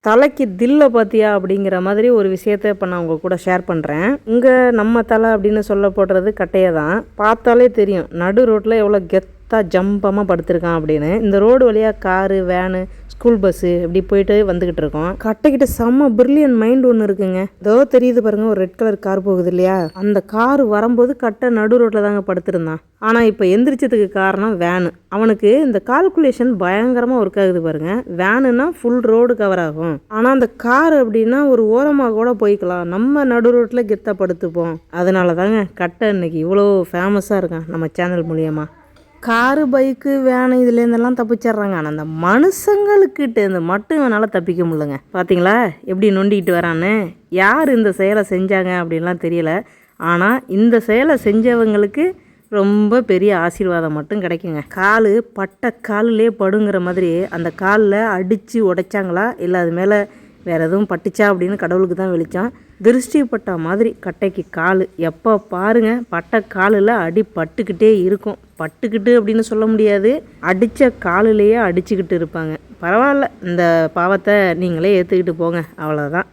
தலைக்கு தில்ல பார்த்தியா அப்படிங்கிற மாதிரி ஒரு விஷயத்த இப்போ நான் உங்கள் கூட ஷேர் பண்ணுறேன். இங்கே நம்ம தலை அப்படின்னு சொல்லப்படுறது கட்டையை தான். பார்த்தாலே தெரியும் நடு ரோட்டில் எவ்வளோ ஜம்பமாக படுத்திருக்கான் அப்படின்னு. இந்த ரோடு வழியாக காரு, வேனு, ஸ்கூல் பஸ்ஸு இப்படி போயிட்டு வந்துக்கிட்டு இருக்கோம். கட்டைக்கிட்ட செம்ம பிரில்லியன் மைண்ட் ஒன்று இருக்குங்க. ஏதோ தெரியுது பாருங்கள், ஒரு ரெட் கலர் கார் போகுது இல்லையா, அந்த கார் வரும்போது கட்டை நடு ரோட்டில் தாங்க படுத்திருந்தான். ஆனால் இப்போ எந்திரிச்சதுக்கு காரணம் வேனு. அவனுக்கு இந்த கால்குலேஷன் பயங்கரமாக ஒர்க் ஆகுது பாருங்க. வேனுன்னா ஃபுல் ரோடு கவர் ஆகும், ஆனால் அந்த கார் அப்படின்னா ஒரு ஓரமாக கூட போய்க்கலாம், நம்ம நடு ரோட்டில் கெத்தா படுத்துப்போம். அதனால தாங்க கட்டை இன்னைக்கு இவ்வளோ ஃபேமஸாக இருக்கான் நம்ம சேனல் மூலியமாக. காரு, பைக்கு, வேனு இதுலேருந்தெல்லாம் தப்பிச்சிட்றாங்க. ஆனால் அந்த மனுஷங்களுக்கிட்ட இந்த மட்டும் என்னால் தப்பிக்க முடியலங்க. பார்த்தீங்களா எப்படி நொண்டிக்கிட்டு வரான்னு. யார் இந்த செயலை செஞ்சாங்க அப்படின்லாம் தெரியல. ஆனால் இந்த செயலை செஞ்சவங்களுக்கு ரொம்ப பெரிய ஆசீர்வாதம் மட்டும் கிடைக்குங்க. கால் பட்ட காலிலே படுங்கிற மாதிரி அந்த காலில் அடித்து உடைச்சாங்களா இல்லை அது மேலே வேறு எதுவும் பட்டுச்சா அப்படின்னு கடவுளுக்கு தான் வெளிச்சம். திருஷ்டி பட்ட மாதிரி கட்டைக்கு கால் எப்போ பாருங்கள் பட்ட காலில் அடி பட்டுக்கிட்டே இருக்கும். பட்டுக்கிட்டு அப்படின்னு சொல்ல முடியாது, அடித்த காலிலேயே அடிச்சுக்கிட்டு இருப்பாங்க. பரவாயில்ல, இந்த பாவத்தை நீங்களே ஏற்றுக்கிட்டு போங்க, அவ்வளோதான்.